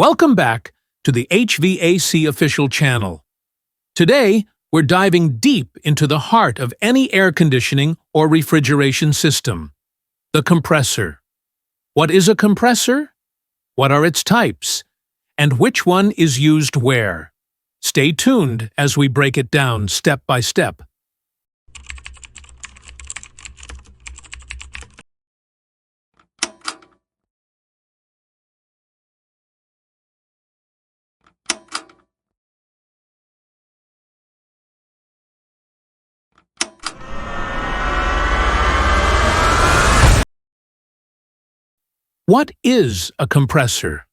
Welcome back to the HVAC official channel. Today, we're diving deep into the heart of any air conditioning or refrigeration system, the compressor. What is a compressor? What are its types? And which one is used where? Stay tuned as we break it down step by step. What is a compressor?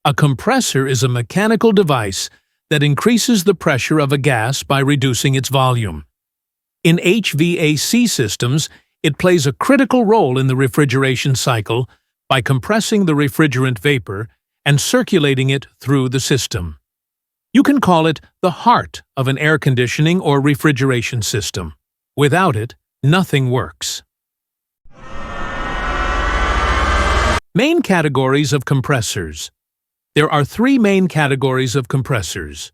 A compressor is a mechanical device that increases the pressure of a gas by reducing its volume. In HVAC systems, it plays a critical role in the refrigeration cycle by compressing the refrigerant vapor and circulating it through the system. You can call it the heart of an air conditioning or refrigeration system. Without it, nothing works. Main categories of compressors. There are three main categories of compressors.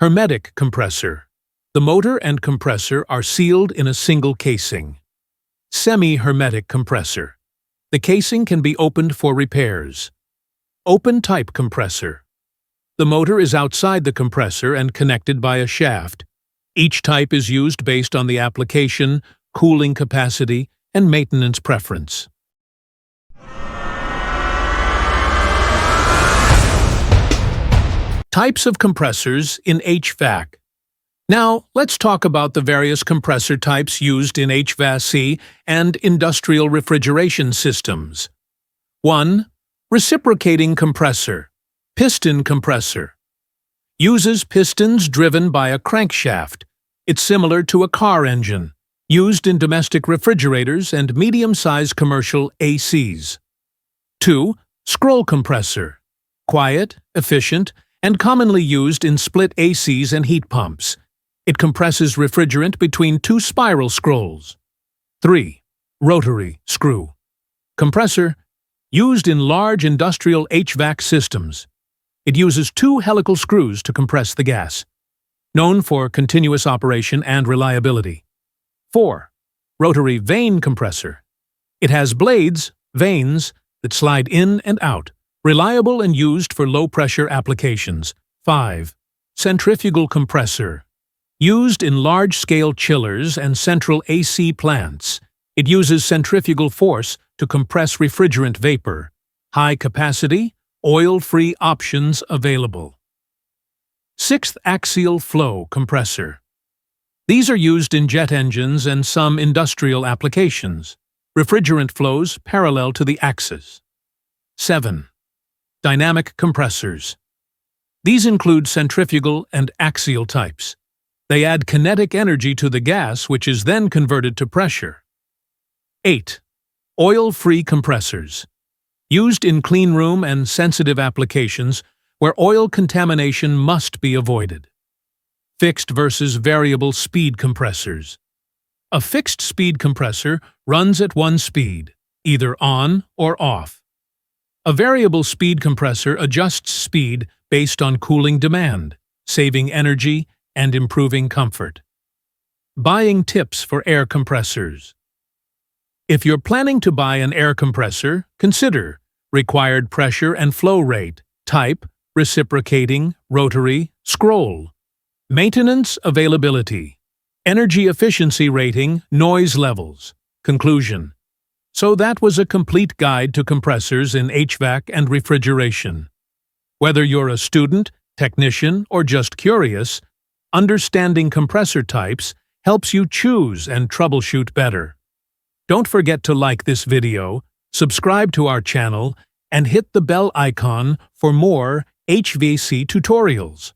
Hermetic compressor. The motor and compressor are sealed in a single casing. Semi-Hermetic compressor. The casing can be opened for repairs. Open-type compressor. The motor is outside the compressor and connected by a shaft. Each type is used based on the application, cooling capacity, and maintenance preference. Types of compressors in HVAC. Now, let's talk about the various compressor types used in HVAC and industrial refrigeration systems. 1. Reciprocating compressor. Piston compressor. Uses pistons driven by a crankshaft. It's similar to a car engine, used in domestic refrigerators and medium-sized commercial ACs. 2. Scroll compressor. Quiet, efficient, and commonly used in split ACs and heat pumps. It compresses refrigerant between two spiral scrolls. 3. Rotary screw compressor, used in large industrial HVAC systems. It uses two helical screws to compress the gas, known for continuous operation and reliability. 4. Rotary vane compressor. It has blades, vanes, that slide in and out. Reliable and used for low-pressure applications. 5. Centrifugal compressor. Used in large-scale chillers and central AC plants. It uses centrifugal force to compress refrigerant vapor. High capacity, oil-free options available. 6th Axial flow compressor. These are used in jet engines and some industrial applications. Refrigerant flows parallel to the axis. 7. Dynamic compressors. These include centrifugal and axial types. They add kinetic energy to the gas, which is then converted to pressure. 8. Oil-free compressors. Used in cleanroom and sensitive applications where oil contamination must be avoided. Fixed versus variable speed compressors. A fixed speed compressor runs at one speed, either on or off. A variable speed compressor adjusts speed based on cooling demand, saving energy and improving comfort. Buying tips for air compressors. If you're planning to buy an air compressor, consider required pressure and flow rate, type, reciprocating, rotary, scroll. Maintenance availability, energy efficiency rating, noise levels. Conclusion. So that was a complete guide to compressors in HVAC and refrigeration. Whether you're a student, technician, or just curious, understanding compressor types helps you choose and troubleshoot better. Don't forget to like this video, subscribe to our channel, and hit the bell icon for more HVAC tutorials.